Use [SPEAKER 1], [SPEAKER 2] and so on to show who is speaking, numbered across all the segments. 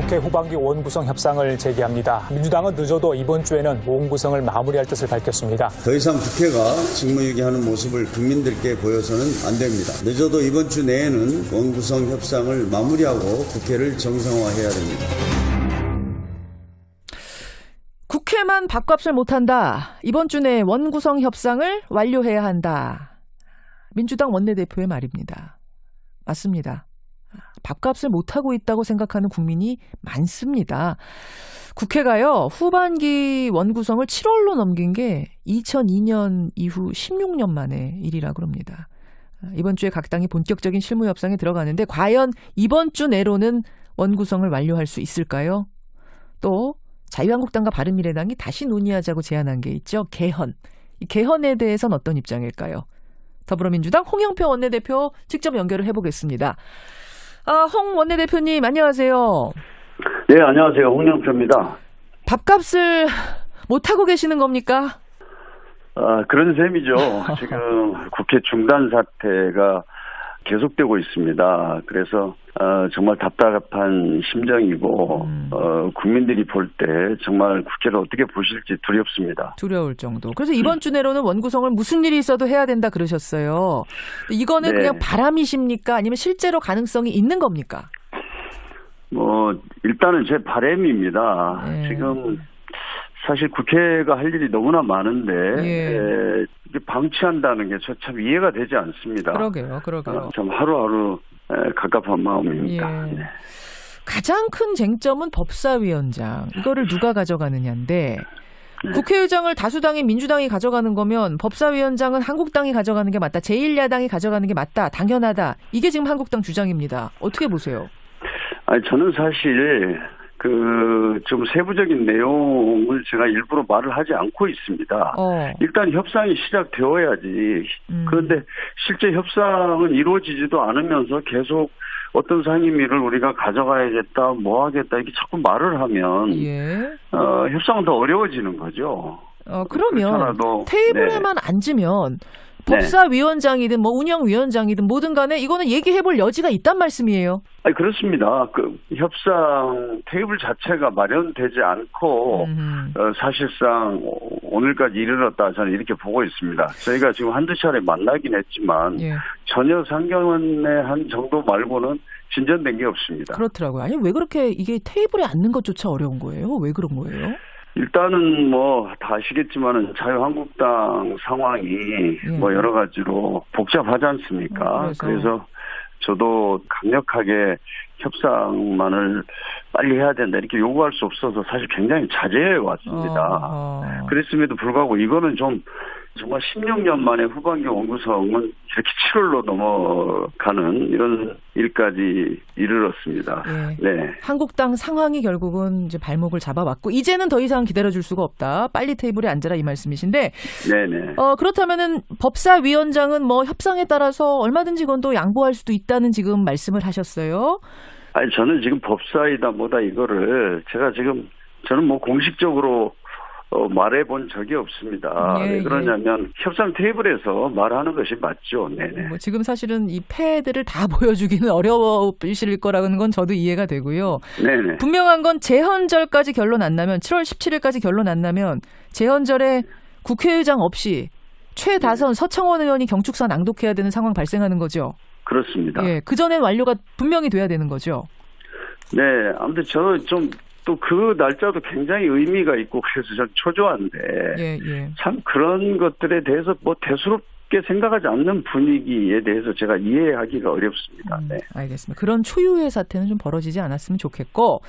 [SPEAKER 1] 국회 후반기 원구성 협상을 재개합니다. 민주당은 늦어도 이번 주에는 원구성을 마무리할 뜻을 밝혔습니다.
[SPEAKER 2] 더 이상 국회가 직무유기하는 모습을 국민들께 보여서는 안 됩니다. 늦어도 이번 주 내에는 원구성 협상을 마무리하고 국회를 정상화해야 됩니다.
[SPEAKER 3] 국회만 밥값을 못한다. 이번 주 내에 원구성 협상을 완료해야 한다. 민주당 원내대표의 말입니다. 맞습니다. 밥값을 못하고 있다고 생각하는 국민이 많습니다. 국회가요, 후반기 원구성을 7월로 넘긴 게 2002년 이후 16년 만의 일이라 그럽니다. 이번 주에 각 당이 본격적인 실무 협상에 들어가는데 과연 이번 주 내로는 원구성을 완료할 수 있을까요? 또 자유한국당과 바른미래당이 다시 논의하자고 제안한 게 있죠. 개헌. 이 개헌에 대해서는 어떤 입장일까요? 더불어민주당 홍영표 원내대표 직접 연결을 해보겠습니다. 홍 원내대표님 안녕하세요.
[SPEAKER 4] 네, 안녕하세요. 홍영표입니다.
[SPEAKER 3] 밥값을 못하고 계시는 겁니까?
[SPEAKER 4] 그런 셈이죠. 지금 국회 중단 사태가 계속되고 있습니다. 그래서 정말 답답한 심정이고 국민들이 볼 때 정말 국회를 어떻게 보실지 두렵습니다.
[SPEAKER 3] 두려울 정도. 그래서 이번 주 내로는 원구성을 무슨 일이 있어도 해야 된다 그러셨어요. 이거는
[SPEAKER 4] 네.
[SPEAKER 3] 그냥 바람이십니까? 아니면 실제로 가능성이 있는 겁니까?
[SPEAKER 4] 일단은 제 바람입니다.
[SPEAKER 3] 네.
[SPEAKER 4] 지금 사실 국회가 할 일이 너무나 많은데
[SPEAKER 3] 예.
[SPEAKER 4] 이게 방치한다는 게 저 참 이해가 되지 않습니다.
[SPEAKER 3] 그러게요.
[SPEAKER 4] 참 하루하루 갑갑한 마음입니다.
[SPEAKER 3] 예.
[SPEAKER 4] 네.
[SPEAKER 3] 가장 큰 쟁점은 법사위원장. 이거를 누가 가져가느냐인데 국회의장을 다수당인 민주당이 가져가는 거면 법사위원장은 한국당이 가져가는 게 맞다. 제1야당이 가져가는 게 맞다. 당연하다. 이게 지금 한국당 주장입니다. 어떻게 보세요?
[SPEAKER 4] 저는 사실 좀 세부적인 내용을 제가 일부러 말을 하지 않고 있습니다. 일단 협상이 시작되어야지. 그런데 실제 협상은 이루어지지도 않으면서 계속 어떤 상임위를 우리가 가져가야겠다, 뭐 하겠다 이렇게 자꾸 말을 하면 협상은 더 어려워지는 거죠.
[SPEAKER 3] 그러면
[SPEAKER 4] 그렇잖아도,
[SPEAKER 3] 테이블에만 앉으면 법사위원장이든 뭐 운영위원장이든 뭐든 간에 이거는 얘기해볼 여지가 있단 말씀이에요.
[SPEAKER 4] 그렇습니다. 협상 테이블 자체가 마련되지 않고 사실상 오늘까지 이르렀다 저는 이렇게 보고 있습니다. 저희가 지금 한두 차례 만나긴 했지만 전혀 상견례한 정도 말고는 진전된 게 없습니다.
[SPEAKER 3] 그렇더라고요. 아니 왜 그렇게 이게 테이블에 앉는 것조차 어려운 거예요? 왜 그런 거예요?
[SPEAKER 4] 일단은 다 아시겠지만은 자유한국당 상황이 여러 가지로 복잡하지 않습니까? 그래서 저도 강력하게 협상만을 빨리 해야 된다 이렇게 요구할 수 없어서 사실 굉장히 자제해 왔습니다. 그랬음에도 불구하고 이거는 정말 16년 만에 후반기 원구성은 이렇게 7월로 넘어가는 이런 일까지 이르렀습니다. 네.
[SPEAKER 3] 한국당 상황이 결국은 이제 발목을 잡아왔고 이제는 더 이상 기다려줄 수가 없다. 빨리 테이블에 앉아라 이 말씀이신데. 네네. 그렇다면은 법사위원장은 협상에 따라서 얼마든지 그건 또 양보할 수도 있다는 지금 말씀을 하셨어요.
[SPEAKER 4] 저는 지금 법사위다 뭐다 이거를 저는 공식적으로 말해본 적이 없습니다. 왜 그러냐면 협상 테이블에서 말하는 것이 맞죠. 네네.
[SPEAKER 3] 지금 사실은 이 패들을 다 보여주기는 어려우실 거라는 건 저도 이해가 되고요. 네네. 분명한 건 재헌절까지 결론 안 나면 7월 17일까지 결론 안 나면 재헌절에 국회의장 없이 최다선 서청원 의원이 경축사 낭독해야 되는 상황 발생하는 거죠.
[SPEAKER 4] 그렇습니다.
[SPEAKER 3] 그 전엔 완료가 분명히 돼야 되는 거죠.
[SPEAKER 4] 네. 아무튼 또 그 날짜도 굉장히 의미가 있고 그래서 전 초조한데 참 그런 것들에 대해서 대수롭게 생각하지 않는 분위기에 대해서 제가 이해하기가 어렵습니다. 네.
[SPEAKER 3] 알겠습니다. 그런 초유의 사태는 좀 벌어지지 않았으면 좋겠고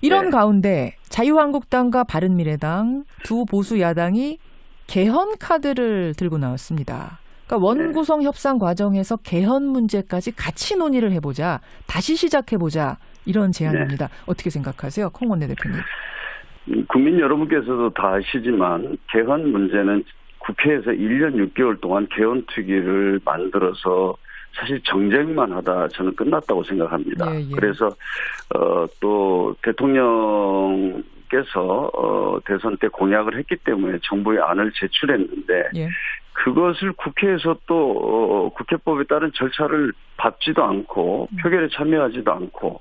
[SPEAKER 3] 이런 가운데 자유한국당과 바른미래당 두 보수 야당이 개헌 카드를 들고 나왔습니다. 그러니까 원구성 협상 과정에서 개헌 문제까지 같이 논의를 해보자. 다시 시작해보자. 이런 제안입니다. 어떻게 생각하세요? 콩 원내대표님.
[SPEAKER 4] 국민 여러분께서도 다 아시지만 개헌 문제는 국회에서 1년 6개월 동안 개헌특위를 만들어서 사실 정쟁만 하다 저는 끝났다고 생각합니다. 그래서 또 대통령께서 대선 때 공약을 했기 때문에 정부의 안을 제출했는데 그것을 국회에서 또 국회법에 따른 절차를 밟지도 않고 표결에 참여하지도 않고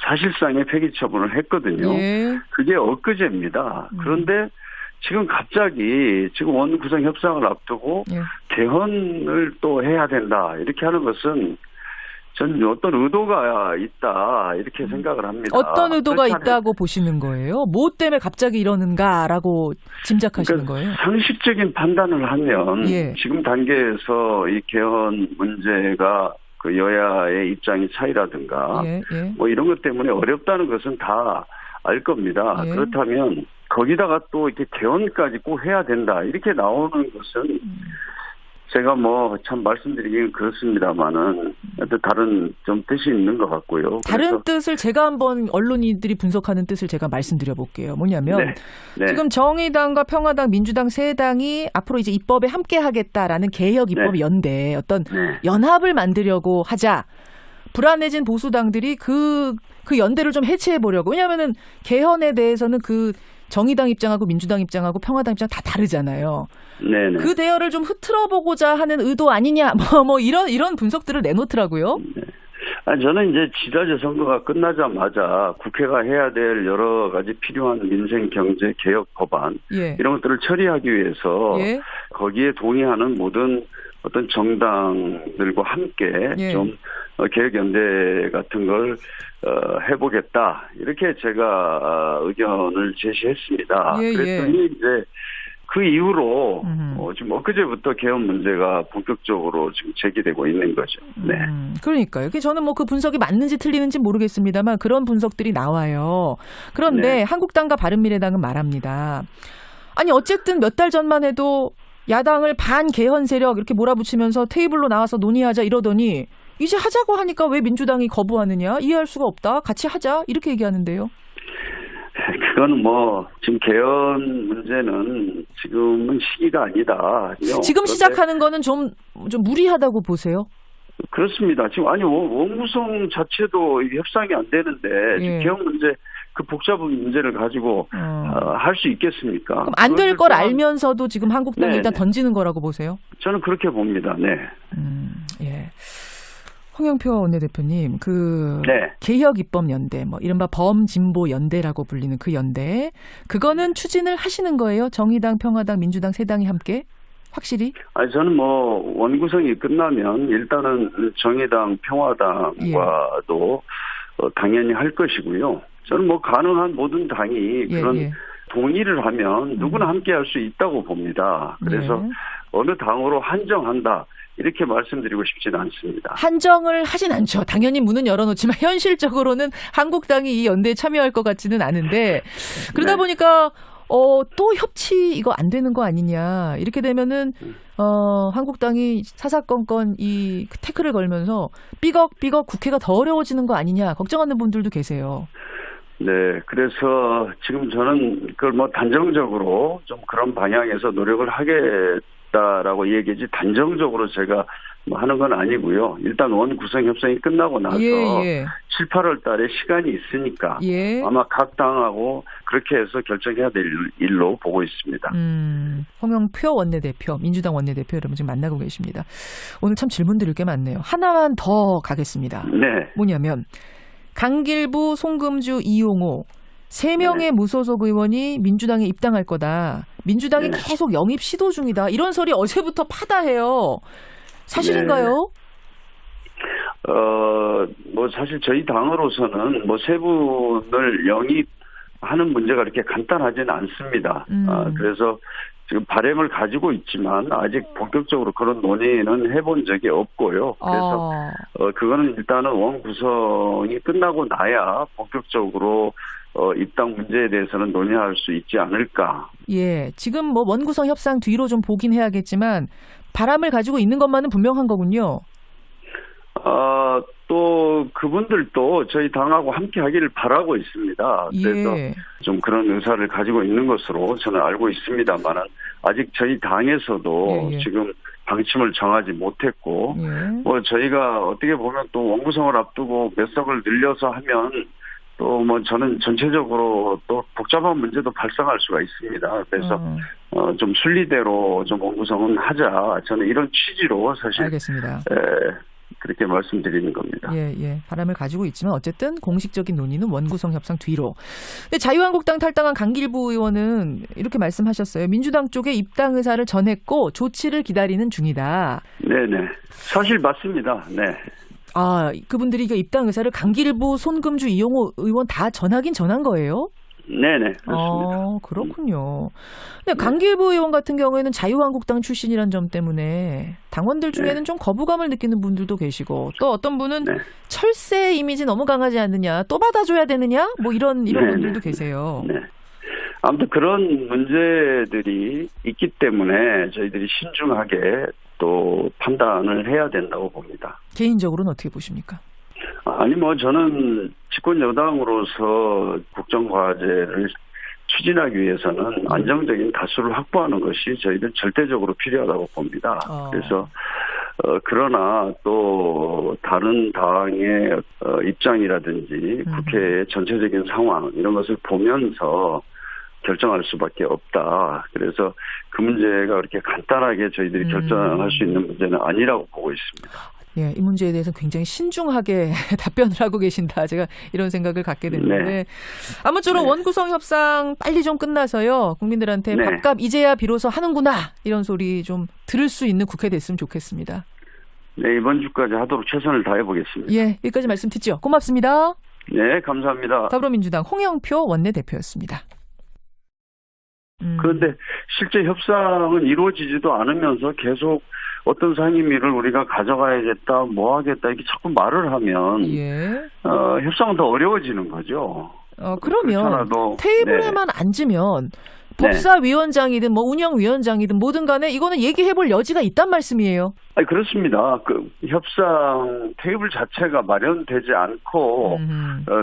[SPEAKER 4] 사실상의 폐기 처분을 했거든요.
[SPEAKER 3] 예.
[SPEAKER 4] 그게 엊그제입니다. 그런데 지금 갑자기 지금 원구성 협상을 앞두고
[SPEAKER 3] 예.
[SPEAKER 4] 개헌을 또 해야 된다 이렇게 하는 것은 저는 어떤 의도가 있다 이렇게 생각을 합니다.
[SPEAKER 3] 어떤 의도가 있다고 보시는 거예요? 뭐 때문에 갑자기 이러는가라고 짐작하시는
[SPEAKER 4] 그러니까
[SPEAKER 3] 거예요?
[SPEAKER 4] 상식적인 판단을 하면
[SPEAKER 3] 예.
[SPEAKER 4] 지금 단계에서 이 개헌 문제가 그 여야의 입장이 차이라든가
[SPEAKER 3] 예, 예.
[SPEAKER 4] 뭐 이런 것 때문에 어렵다는 것은 다 알 겁니다.
[SPEAKER 3] 예.
[SPEAKER 4] 그렇다면 거기다가 또 이렇게 개헌까지 꼭 해야 된다 이렇게 나오는 것은 제가 뭐 참 말씀드리기는 그렇습니다만은 다른 좀 뜻이 있는 것 같고요.
[SPEAKER 3] 다른 뜻을 제가 한번 언론인들이 분석하는 뜻을 제가 말씀드려 볼게요. 뭐냐면
[SPEAKER 4] 네. 네.
[SPEAKER 3] 지금 정의당과 평화당, 민주당 세 당이 앞으로 이제 입법에 함께 하겠다라는 개혁 입법
[SPEAKER 4] 네.
[SPEAKER 3] 연대 어떤
[SPEAKER 4] 네.
[SPEAKER 3] 연합을 만들려고 하자. 불안해진 보수당들이 그 연대를 좀 해체해 보려고. 왜냐하면은 개헌에 대해서는 그 정의당 입장하고 민주당 입장하고 평화당 입장 다 다르잖아요.
[SPEAKER 4] 네네.
[SPEAKER 3] 그 대열을 좀 흐트러 보고자 하는 의도 아니냐. 뭐 이런 분석들을 내놓더라고요.
[SPEAKER 4] 네. 아니, 저는 이제 지자체 선거가 끝나자마자 국회가 해야 될 여러 가지 필요한 민생 경제 개혁 법안
[SPEAKER 3] 예.
[SPEAKER 4] 이런 것들을 처리하기 위해서
[SPEAKER 3] 예.
[SPEAKER 4] 거기에 동의하는 모든 어떤 정당들과 함께
[SPEAKER 3] 예.
[SPEAKER 4] 좀 개혁연대 같은 걸 해보겠다 이렇게 제가 의견을 제시했습니다.
[SPEAKER 3] 예,
[SPEAKER 4] 그랬더니 이제 그 이후로 지금 엊그제부터 개헌 문제가 본격적으로 지금 제기되고 있는 거죠. 네.
[SPEAKER 3] 그러니까요. 저는 뭐 그 분석이 맞는지 틀리는지 모르겠습니다만 그런 분석들이 나와요. 그런데
[SPEAKER 4] 네.
[SPEAKER 3] 한국당과 바른미래당은 말합니다. 아니 어쨌든 몇 달 전만 해도 야당을 반개헌 세력 이렇게 몰아붙이면서 테이블로 나와서 논의하자 이러더니 이제 하자고 하니까 왜 민주당이 거부하느냐? 이해할 수가 없다. 같이 하자. 이렇게 얘기하는데요.
[SPEAKER 4] 그거는 뭐 지금 개헌 문제는 지금은 시기가 아니다.
[SPEAKER 3] 지금 시작하는 거는 좀 무리하다고 보세요?
[SPEAKER 4] 그렇습니다. 지금 아니 원구성 자체도 협상이 안 되는데 지금 개헌 문제 그 복잡한 문제를 가지고 할 수 있겠습니까?
[SPEAKER 3] 그럼 안 될 걸 알면서도 지금 한국당이 일단 던지는 거라고 보세요?
[SPEAKER 4] 저는 그렇게 봅니다. 네.
[SPEAKER 3] 예. 홍영표 원내대표님,
[SPEAKER 4] 네.
[SPEAKER 3] 개혁 입법 연대, 뭐 이른바 범진보 연대라고 불리는 그 연대, 그거는 추진을 하시는 거예요? 정의당, 평화당, 민주당 세 당이 함께? 확실히?
[SPEAKER 4] 아니 저는 뭐 원구성이 끝나면 일단은 정의당, 평화당과도 당연히 할 것이고요. 저는 뭐 가능한 모든 당이 그런 동의를 하면 누구나 함께 할 수 있다고 봅니다. 그래서 어느 당으로 한정한다. 이렇게 말씀드리고 싶지는 않습니다.
[SPEAKER 3] 한정을 하진 않죠. 당연히 문은 열어놓지만 현실적으로는 한국당이 이 연대에 참여할 것 같지는 않은데 그러다 보니까 또 협치 이거 안 되는 거 아니냐. 이렇게 되면은 한국당이 사사건건 이 태클을 걸면서 삐걱삐걱 국회가 더 어려워지는 거 아니냐 걱정하는 분들도 계세요.
[SPEAKER 4] 네, 그래서 지금 저는 그걸 뭐 단정적으로 좀 그런 방향에서 노력을 하겠다라고 얘기지 단정적으로 제가 뭐 하는 건 아니고요. 일단 원구성 협상이 끝나고 나서 7, 8월 달에 시간이 있으니까 아마 각 당하고 그렇게 해서 결정해야 될 일로 보고 있습니다.
[SPEAKER 3] 홍영표 원내대표, 민주당 원내대표 여러분 지금 만나고 계십니다. 오늘 참 질문 드릴 게 많네요. 하나만 더 가겠습니다.
[SPEAKER 4] 네.
[SPEAKER 3] 뭐냐면 강길부, 송금주, 이용호 3명의 무소속 의원이 민주당에 입당할 거다. 민주당이 계속 영입 시도 중이다. 이런 소리 어제부터 파다해요. 사실인가요?
[SPEAKER 4] 뭐 사실 저희 당으로서는 뭐 세 분을 영입하는 문제가 그렇게 간단하지는 않습니다. 그래서 지금 바람을 가지고 있지만 아직 본격적으로 그런 논의는 해본 적이 없고요. 그래서 그거는 일단은 원구성이 끝나고 나야 본격적으로 입당 문제에 대해서는 논의할 수 있지 않을까.
[SPEAKER 3] 예, 지금 뭐 원구성 협상 뒤로 좀 보긴 해야겠지만 바람을 가지고 있는 것만은 분명한 거군요.
[SPEAKER 4] 또 그분들도 저희 당하고 함께 하기를 바라고 있습니다. 그래서 좀 그런 의사를 가지고 있는 것으로 저는 알고 있습니다만은 아직 저희 당에서도 지금 방침을 정하지 못했고 뭐 저희가 어떻게 보면 또 원구성을 앞두고 몇 석을 늘려서 하면 또 뭐 저는 전체적으로 또 복잡한 문제도 발생할 수가 있습니다. 그래서 좀 순리대로 좀 원구성은 하자. 저는 이런 취지로 사실
[SPEAKER 3] 알겠습니다.
[SPEAKER 4] 그렇게 말씀드리는 겁니다.
[SPEAKER 3] 예. 바람을 가지고 있지만 어쨌든 공식적인 논의는 원구성 협상 뒤로. 근데 자유한국당 탈당한 강길부 의원은 이렇게 말씀하셨어요. 민주당 쪽에 입당 의사를 전했고 조치를 기다리는 중이다.
[SPEAKER 4] 네네. 사실 맞습니다. 네.
[SPEAKER 3] 그분들이 입당 의사를 강길부, 손금주, 이용호 의원 다 전하긴 전한 거예요?
[SPEAKER 4] 네네. 그렇습니다.
[SPEAKER 3] 그렇군요. 근데 강길부 의원 같은 경우에는 자유한국당 출신이란 점 때문에 당원들 중에는 좀 거부감을 느끼는 분들도 계시고 또 어떤 분은 철새 이미지 너무 강하지 않느냐, 또 받아줘야 되느냐, 뭐 이런 분들도 계세요.
[SPEAKER 4] 네. 아무튼 그런 문제들이 있기 때문에 저희들이 신중하게 또 판단을 해야 된다고 봅니다.
[SPEAKER 3] 개인적으로는 어떻게 보십니까?
[SPEAKER 4] 저는 집권 여당으로서 국정과제를 추진하기 위해서는 안정적인 다수를 확보하는 것이 저희들 절대적으로 필요하다고 봅니다. 그래서 그러나 또 다른 당의 입장이라든지 국회의 전체적인 상황 이런 것을 보면서 결정할 수밖에 없다. 그래서 그 문제가 그렇게 간단하게 저희들이 결정할 수 있는 문제는 아니라고 보고 있습니다.
[SPEAKER 3] 예, 이 문제에 대해서 굉장히 신중하게 답변을 하고 계신다. 제가 이런 생각을 갖게 됐는데 아무쪼록 원구성 협상 빨리 좀 끝나서요. 국민들한테 밥값 이제야 비로소 하는구나 이런 소리 좀 들을 수 있는 국회 됐으면 좋겠습니다.
[SPEAKER 4] 네, 이번 주까지 하도록 최선을 다해보겠습니다.
[SPEAKER 3] 예, 여기까지 말씀 듣죠. 고맙습니다.
[SPEAKER 4] 네, 감사합니다.
[SPEAKER 3] 더불어민주당 홍영표 원내대표였습니다.
[SPEAKER 4] 그런데 실제 협상은 이루어지지도 않으면서 계속 어떤 상임위를 우리가 가져가야겠다, 뭐 하겠다 이렇게 자꾸 말을 하면 협상은 더 어려워지는 거죠.
[SPEAKER 3] 그러면 테이블에만 앉으면 법사위원장이든 뭐 운영위원장이든 뭐든 간에 이거는 얘기해볼 여지가 있단 말씀이에요.
[SPEAKER 4] 그렇습니다. 그 협상 테이블 자체가 마련되지 않고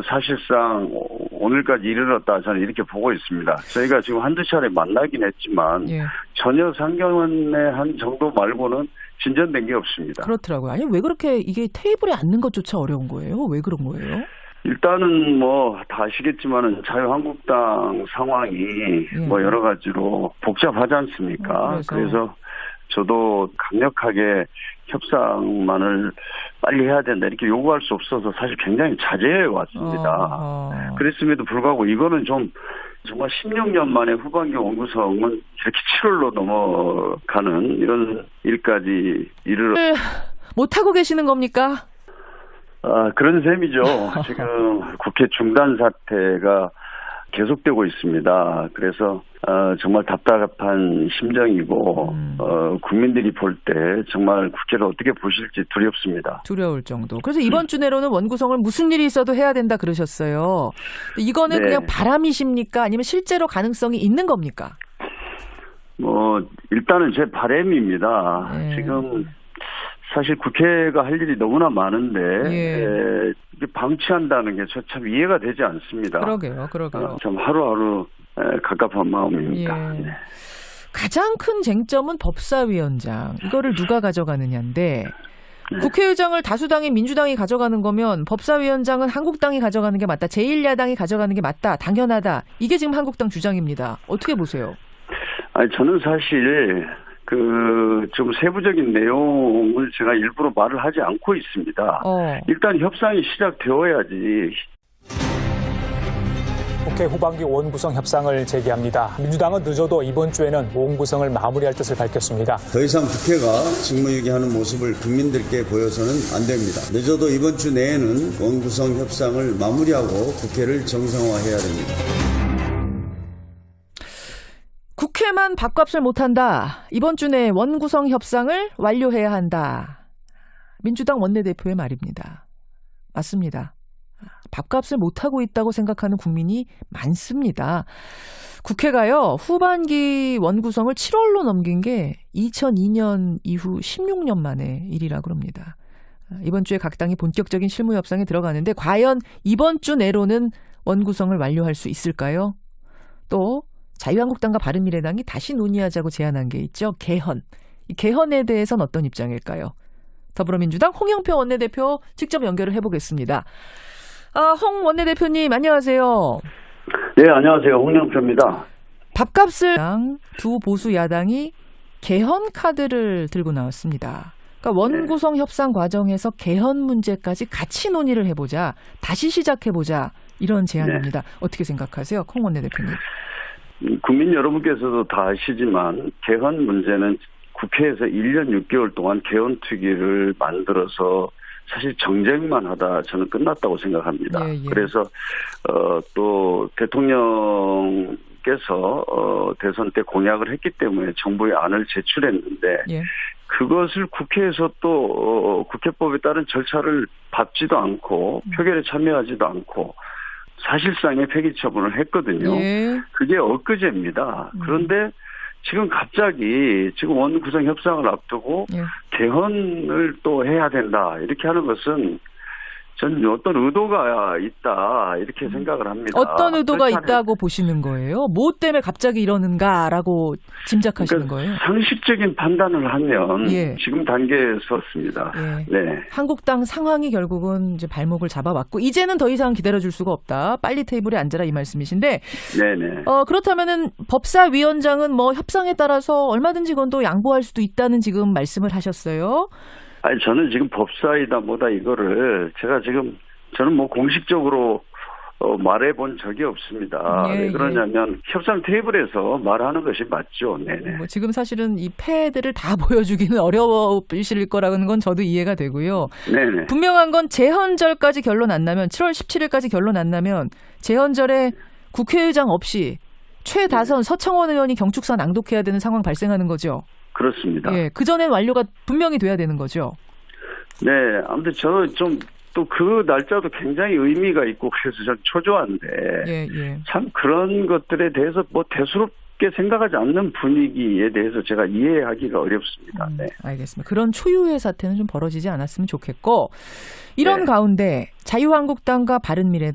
[SPEAKER 4] 사실상 오늘까지 이르렀다 저는 이렇게 보고 있습니다. 저희가 지금 한두 차례 만나긴 했지만 전혀 상견례 한 정도 말고는 진전된 게 없습니다.
[SPEAKER 3] 그렇더라고요. 아니 왜 그렇게 이게 테이블에 앉는 것조차 어려운 거예요? 왜 그런 거예요?
[SPEAKER 4] 일단은 뭐 다 아시겠지만은 자유한국당 상황이 뭐 여러 가지로 복잡하지 않습니까? 그래서 저도 강력하게 협상만을 빨리 해야 된다 이렇게 요구할 수 없어서 사실 굉장히 자제해 왔습니다. 그랬음에도 불구하고 이거는 좀 정말 16년 만에 후반기 원구성은 이렇게 7월로 넘어가는 이런 일까지
[SPEAKER 3] 못하고 계시는 겁니까?
[SPEAKER 4] 그런 셈이죠. 지금 국회 중단 사태가 계속되고 있습니다. 그래서 정말 답답한 심정이고 국민들이 볼 때 정말 국회를 어떻게 보실지 두렵습니다.
[SPEAKER 3] 두려울 정도. 그래서 이번 주 내로는 원구성을 무슨 일이 있어도 해야 된다 그러셨어요. 이거는 그냥 바람이십니까? 아니면 실제로 가능성이 있는 겁니까?
[SPEAKER 4] 일단은 제 바람입니다. 지금 사실 국회가 할 일이 너무나 많은데 방치한다는 게 참 이해가 되지 않습니다.
[SPEAKER 3] 그러게요.
[SPEAKER 4] 참 하루하루 갑갑한 마음입니다.
[SPEAKER 3] 가장 큰 쟁점은 법사위원장. 이거를 누가 가져가느냐인데 국회의장을 다수당인 민주당이 가져가는 거면 법사위원장은 한국당이 가져가는 게 맞다. 제1야당이 가져가는 게 맞다. 당연하다. 이게 지금 한국당 주장입니다. 어떻게 보세요?
[SPEAKER 4] 저는 사실 좀 세부적인 내용을 제가 일부러 말을 하지 않고 있습니다. 일단 협상이 시작되어야지.
[SPEAKER 1] 국회 후반기 원구성 협상을 재개합니다. 민주당은 늦어도 이번 주에는 원구성을 마무리할 뜻을 밝혔습니다.
[SPEAKER 2] 더 이상 국회가 직무유기하는 모습을 국민들께 보여서는 안 됩니다. 늦어도 이번 주 내에는 원구성 협상을 마무리하고 국회를 정상화해야 됩니다.
[SPEAKER 3] 국회만 밥값을 못한다. 이번 주 내에 원구성 협상을 완료해야 한다. 민주당 원내대표의 말입니다. 맞습니다. 밥값을 못하고 있다고 생각하는 국민이 많습니다. 국회가요, 후반기 원구성을 7월로 넘긴 게 2002년 이후 16년 만의 일이라고 합니다. 이번 주에 각 당이 본격적인 실무 협상에 들어가는데 과연 이번 주 내로는 원구성을 완료할 수 있을까요? 또 자유한국당과 바른미래당이 다시 논의하자고 제안한 게 있죠. 개헌. 이 개헌에 대해서는 어떤 입장일까요? 더불어민주당 홍영표 원내대표 직접 연결을 해보겠습니다. 홍 원내대표님 안녕하세요.
[SPEAKER 4] 네, 안녕하세요. 홍영표입니다.
[SPEAKER 3] 밥값을 두 보수 야당이 개헌 카드를 들고 나왔습니다. 그러니까 원구성 협상 과정에서 개헌 문제까지 같이 논의를 해보자. 다시 시작해보자. 이런 제안입니다. 어떻게 생각하세요? 콩 원내대표님.
[SPEAKER 4] 국민 여러분께서도 다 아시지만 개헌 문제는 국회에서 1년 6개월 동안 개헌 특위를 만들어서 사실 정쟁만 하다 저는 끝났다고 생각합니다. 그래서 또 대통령께서 대선 때 공약을 했기 때문에 정부의 안을 제출했는데 그것을 국회에서 또 국회법에 따른 절차를 밟지도 않고 표결에 참여하지도 않고 사실상의 폐기 처분을 했거든요. 그게 엊그제입니다. 그런데 지금 갑자기 지금 원구성 협상을 앞두고 개헌을 또 해야 된다 이렇게 하는 것은 저는 어떤 의도가 있다 이렇게 생각을 합니다.
[SPEAKER 3] 어떤 의도가 있다고 보시는 거예요? 뭐 때문에 갑자기 이러는가라고 짐작하시는 거예요?
[SPEAKER 4] 상식적인 판단을 하면 지금 단계에 섰습니다. 네.
[SPEAKER 3] 한국당 상황이 결국은 이제 발목을 잡아왔고 이제는 더 이상 기다려줄 수가 없다. 빨리 테이블에 앉아라 이 말씀이신데. 네네. 그렇다면은 법사위원장은 뭐 협상에 따라서 얼마든지 그건 또 양보할 수도 있다는 지금 말씀을 하셨어요.
[SPEAKER 4] 아니 저는 지금 법사위다 뭐다 이거를 저는 뭐 공식적으로 말해본 적이 없습니다. 왜 그러냐면 협상 테이블에서 말하는 것이 맞죠. 네네.
[SPEAKER 3] 뭐 지금 사실은 이 패들을 다 보여주기는 어려우실 거라는 건 저도 이해가 되고요. 네네. 분명한 건 재헌절까지 결론 안 나면 7월 17일까지 결론 안 나면 재헌절에 국회의장 없이 최다선 서청원 의원이 경축사 낭독해야 되는 상황 발생하는 거죠.
[SPEAKER 4] 그렇습니다.
[SPEAKER 3] 그 전엔 완료가 분명히 돼야 되는 거죠.
[SPEAKER 4] 네, 아무튼 저는 좀 또 그 날짜도 굉장히 의미가 있고 그래서 전 초조한데 참 그런 것들에 대해서 뭐 대수롭게 생각하지 않는 분위기에 대해서 제가 이해하기가 어렵습니다. 네.
[SPEAKER 3] 알겠습니다. 그런 초유의 사태는 좀 벌어지지 않았으면 좋겠고 이런 가운데 자유한국당과 바른미래